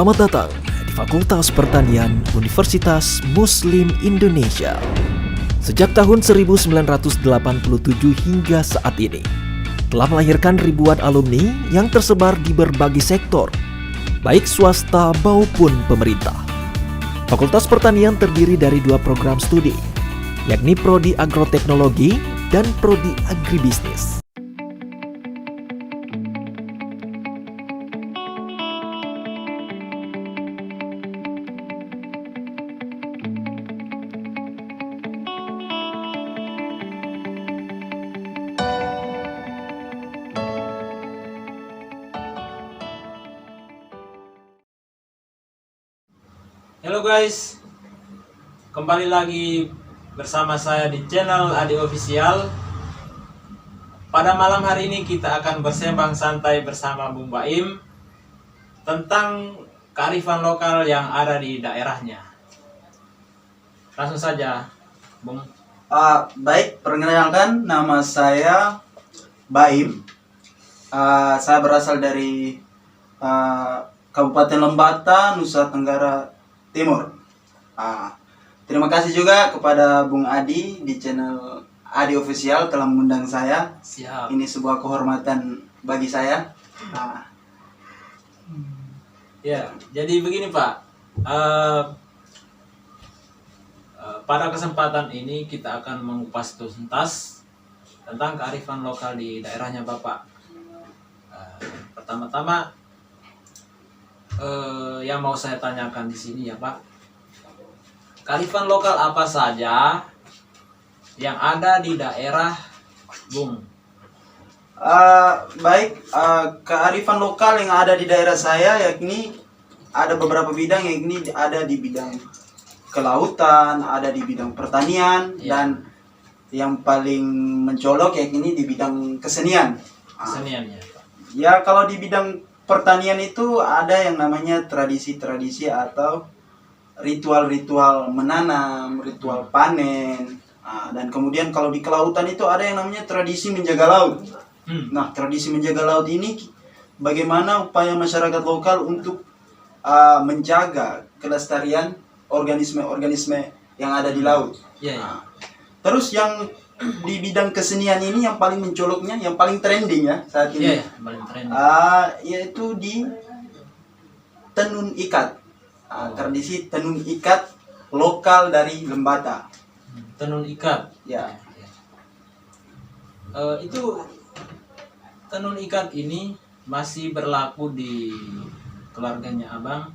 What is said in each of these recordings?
Selamat datang di Fakultas Pertanian Universitas Muslim Indonesia. Sejak tahun 1987 hingga saat ini, telah melahirkan ribuan alumni yang tersebar di berbagai sektor, baik swasta maupun pemerintah. Fakultas Pertanian terdiri dari dua program studi, yakni Prodi Agroteknologi dan Prodi Agribisnis. Halo guys, kembali lagi bersama saya di channel Adi Official. Pada malam hari ini kita akan bersembang santai bersama Bung Baim tentang kearifan lokal yang ada di daerahnya. Langsung saja, Bung. Baik, perkenalkan nama saya Baim. Saya berasal dari Kabupaten Lembata, Nusa Tenggara Timur. Terima kasih juga kepada Bung Adi di channel Adi Official telah mengundang saya. Siap. Ini sebuah kehormatan bagi saya. Ya, jadi begini Pak. Pada kesempatan ini kita akan mengupas tuntas tentang kearifan lokal di daerahnya Bapak. Pertama-tama yang mau saya tanyakan di sini ya Pak, kearifan lokal apa saja yang ada di daerah Bung? Baik, kearifan lokal yang ada di daerah saya yakni ada beberapa bidang, yakni ada di bidang kelautan, ada di bidang pertanian, dan yang paling mencolok yakni di bidang kesenian. Keseniannya Pak. Ya, kalau di bidang pertanian itu ada yang namanya tradisi-tradisi atau ritual-ritual menanam, ritual panen. Dan kemudian kalau di kelautan itu ada yang namanya tradisi menjaga laut. Nah, tradisi menjaga laut ini bagaimana upaya masyarakat lokal untuk menjaga kelestarian organisme-organisme yang ada di laut. Terus yang di bidang kesenian ini yang paling mencoloknya, yang paling trending ya saat ini, paling trending. Yaitu di tenun ikat. Tradisi tenun ikat lokal dari Lembata. Tenun ikat. Ya. Itu tenun ikat ini masih berlaku di keluarganya Abang.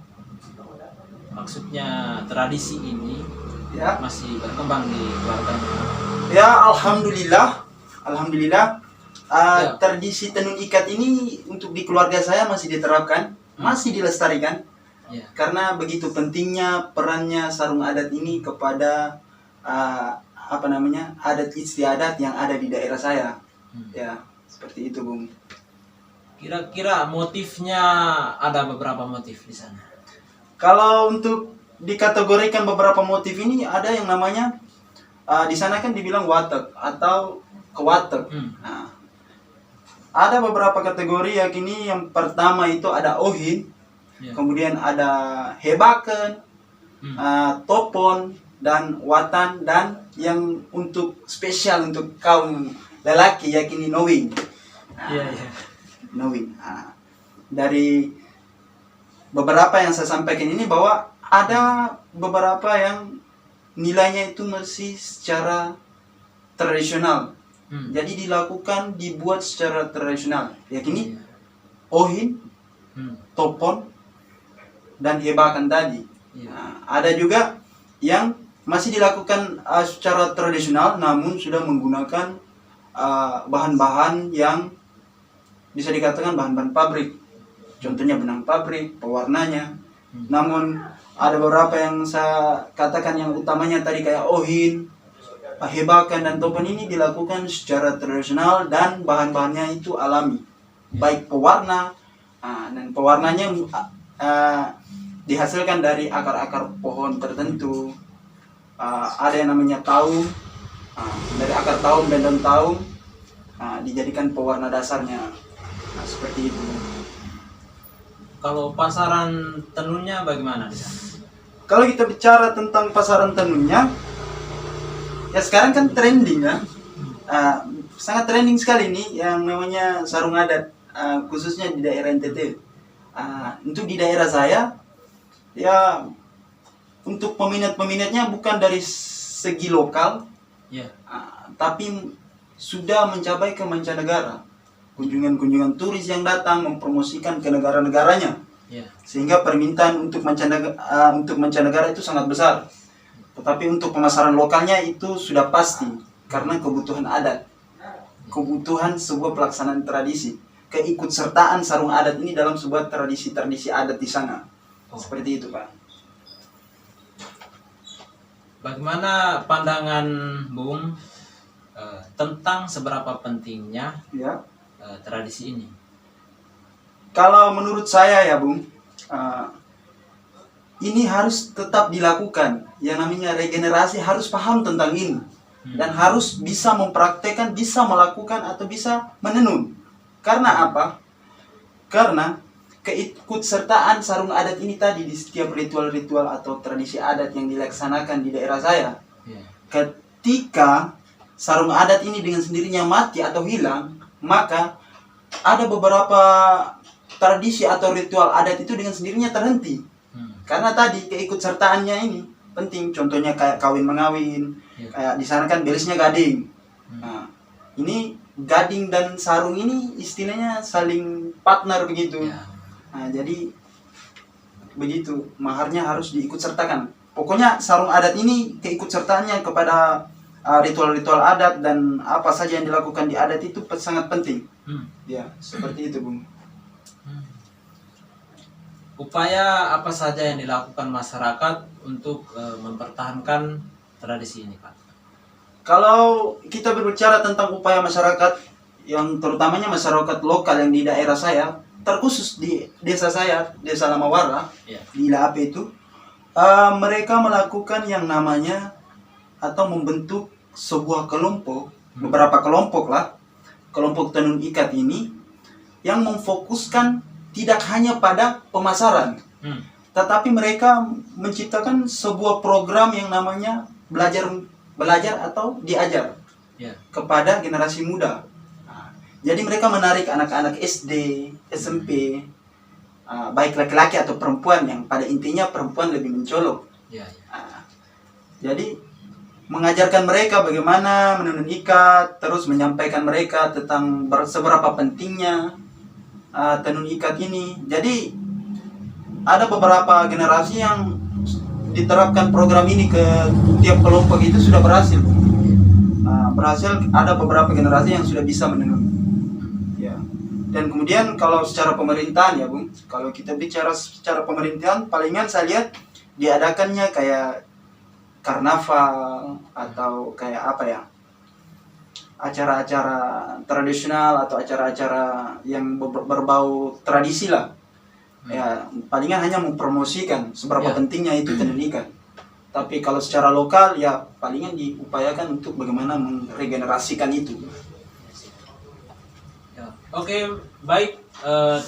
Maksudnya tradisi ini Ya. masih berkembang di keluarganya. Ya, alhamdulillah. Tradisi tenun ikat ini untuk di keluarga saya masih diterapkan, masih dilestarikan. Karena begitu pentingnya perannya sarung adat ini kepada adat istiadat yang ada di daerah saya. Ya, seperti itu, Bung. Kira-kira motifnya ada beberapa motif di sana. Kalau untuk dikategorikan beberapa motif ini ada yang namanya di sana kan dibilang watek atau kewatek. Ada beberapa kategori yakni yang pertama itu ada ohin, kemudian ada hebaken, topon, dan watan, dan yang untuk spesial untuk kaum lelaki yakni knowing. Knowing. Dari beberapa yang saya sampaikan ini bahwa ada beberapa yang nilainya itu masih secara tradisional. Jadi dibuat secara tradisional, yakni ohin, topon, dan hebakan tadi. Ada juga yang masih dilakukan secara tradisional namun sudah menggunakan bahan-bahan yang bisa dikatakan bahan-bahan pabrik. Contohnya benang pabrik, pewarnanya. Namun ada beberapa yang saya katakan yang utamanya tadi kayak ohin, hebakan, dan topon ini dilakukan secara tradisional dan bahan-bahannya itu alami. Baik pewarna, dan pewarnanya dihasilkan dari akar-akar pohon tertentu. Ada yang namanya taum, dari akar taum dan daun taum dijadikan pewarna dasarnya. Seperti itu. Kalau pasaran tenunnya bagaimana di sana? Kalau kita bicara tentang pasaran tenunnya, ya sekarang kan trending ya. Sangat trending sekali nih yang namanya sarung adat, khususnya di daerah NTT. Untuk di daerah saya, ya untuk peminatnya bukan dari segi lokal, Ya. tapi sudah mencapai ke mancanegara. Kunjungan-kunjungan turis yang datang mempromosikan ke negara-negaranya. Ya. Sehingga permintaan untuk mancanegara itu sangat besar. Tetapi untuk pemasaran lokalnya itu sudah pasti karena kebutuhan adat, kebutuhan sebuah pelaksanaan tradisi, keikutsertaan sarung adat ini dalam sebuah tradisi adat di sana. Seperti itu, Pak. Bagaimana pandangan Bung tentang seberapa pentingnya Ya. tradisi ini? Kalau menurut saya ya, Bung, ini harus tetap dilakukan. Yang namanya regenerasi harus paham tentang ini. Dan harus bisa mempraktekkan, bisa melakukan atau bisa menenun. Karena apa? Karena keikutsertaan sarung adat ini tadi di setiap ritual-ritual atau tradisi adat yang dilaksanakan di daerah saya. Ya. Ketika sarung adat ini dengan sendirinya mati atau hilang, maka ada beberapa tradisi atau ritual adat itu dengan sendirinya terhenti. Karena tadi keikutsertaannya ini penting. Contohnya kayak kawin mengawin, kayak di sana kan belisnya gading. Nah, ini gading dan sarung ini istilahnya saling partner begitu. Ya. Nah, jadi begitu, maharnya harus diikutsertakan. Pokoknya sarung adat ini keikutsertaannya kepada ritual-ritual adat dan apa saja yang dilakukan di adat itu sangat penting. Ya, seperti itu, Bung. Upaya apa saja yang dilakukan masyarakat untuk mempertahankan tradisi ini, Pak? Kalau kita berbicara tentang upaya masyarakat, yang terutamanya masyarakat lokal yang di daerah saya, terkhusus di desa saya, Desa Lamawara, Ya. di Ilape itu, mereka melakukan yang namanya atau membentuk sebuah kelompok, beberapa kelompok lah, kelompok tenun ikat ini, yang memfokuskan tidak hanya pada pemasaran, tetapi mereka menciptakan sebuah program yang namanya belajar atau diajar kepada generasi muda. Jadi mereka menarik anak-anak SD, SMP, baik laki-laki atau perempuan, yang pada intinya perempuan lebih mencolok. Jadi mengajarkan mereka bagaimana menenun ikat, terus menyampaikan mereka tentang seberapa pentingnya tenun ikat ini. Jadi ada beberapa generasi yang diterapkan program ini ke tiap kelompok itu sudah berhasil. Berhasil, ada beberapa generasi yang sudah bisa menenun. Ya. Dan kemudian kalau secara pemerintahan ya, Bung, kalau kita bicara secara pemerintahan, palingan saya lihat diadakannya kayak karnaval atau kayak apa ya, acara-acara tradisional atau acara-acara yang berbau tradisi lah. Ya, palingan hanya mempromosikan seberapa pentingnya itu tenun ikat. Tapi kalau secara lokal ya palingan diupayakan untuk bagaimana meregenerasikan itu. Oke, baik.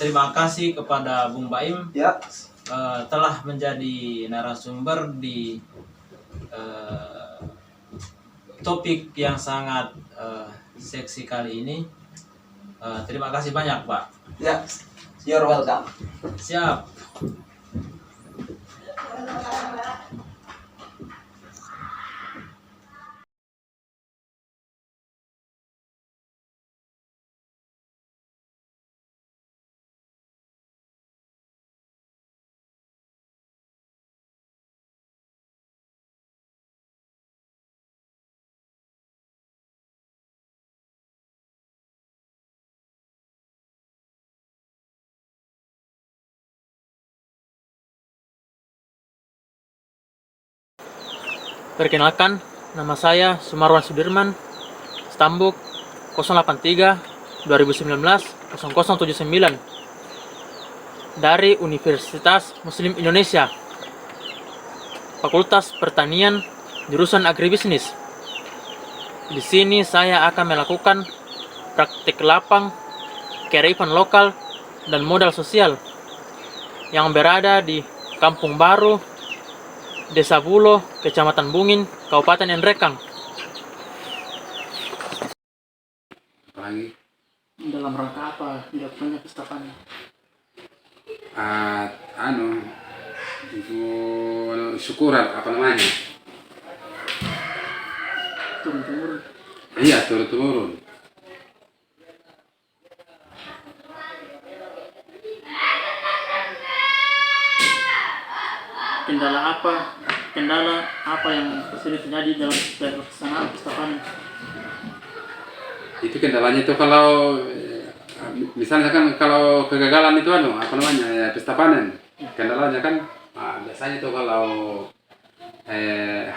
Terima kasih kepada Bung Baim Ya. Telah menjadi narasumber di topik yang sangat seksi kali ini. Terima kasih banyak, Pak. Ya. You're welcome. Siap. Perkenalkan, nama saya Sumarwan Sudirman, Stambuk 083 2019 0079 dari Universitas Muslim Indonesia, Fakultas Pertanian, jurusan Agribisnis. Di sini saya akan melakukan praktik lapang, kearifan lokal, dan modal sosial yang berada di Kampung Baru, Desa Bulo, Kecamatan Bungin, Kabupaten Nrekang. Apalagi Dalam rangka apa dilakukannya pesta panen? anu untuk syukuran apa namanya? Turun-temurun. Iya, turun-temurun. Kendala apa yang sering terjadi dalam pelaksanaan pesta panen? Itu kendalanya itu kalau misalnya kan kalau kegagalan itu apa namanya ya pesta panen. Kendalanya kan biasanya itu kalau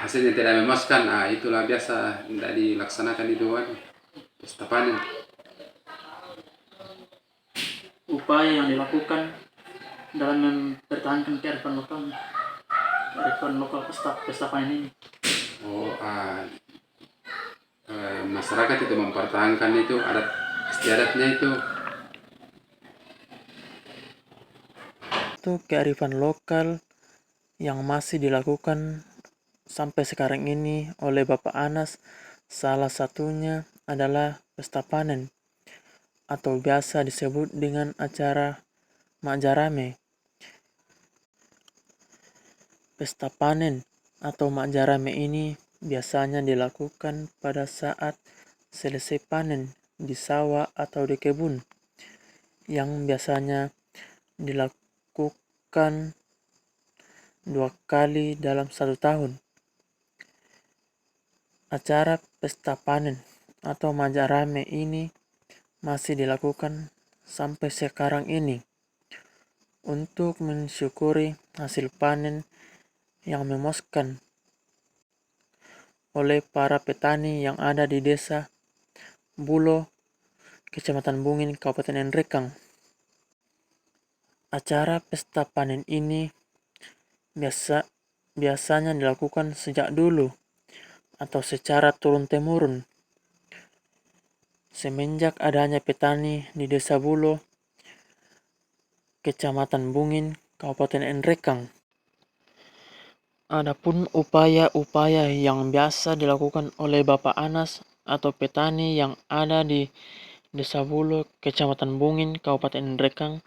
hasilnya tidak memuaskan, itulah biasa tidak dilaksanakan itu pesta panen. Upaya yang dilakukan dalam mempertahankan kearifan lokal pesta panen ini. Masyarakat itu mempertahankan itu adat istiadatnya itu. Itu kearifan lokal yang masih dilakukan sampai sekarang ini oleh Bapak Anas. Salah satunya adalah pesta panen atau biasa disebut dengan acara Makjarame. Pesta panen atau Makjarame ini biasanya dilakukan pada saat selesai panen di sawah atau di kebun, yang biasanya dilakukan 2 kali dalam 1 tahun. Acara pesta panen atau Makjarame ini masih dilakukan sampai sekarang ini untuk mensyukuri hasil panen yang memuaskan oleh para petani yang ada di Desa Bulo, Kecamatan Bungin, Kabupaten Nrekang. Acara pesta panen ini biasanya dilakukan sejak dulu atau secara turun-temurun. Semenjak adanya petani di Desa Bulo, Kecamatan Bungin, Kabupaten Nrekang. Adapun upaya-upaya yang biasa dilakukan oleh Bapak Anas atau petani yang ada di Desa Bulo, Kecamatan Bungin, Kabupaten Nrekang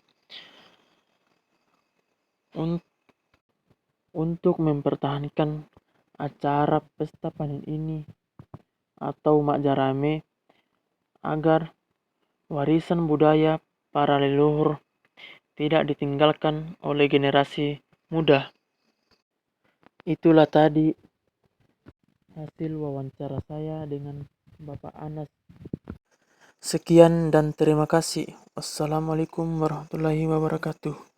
untuk mempertahankan acara pesta panen ini atau Makjarame agar warisan budaya para leluhur tidak ditinggalkan oleh generasi muda. Itulah tadi hasil wawancara saya dengan Bapak Anas. Sekian dan terima kasih. Wassalamualaikum warahmatullahi wabarakatuh.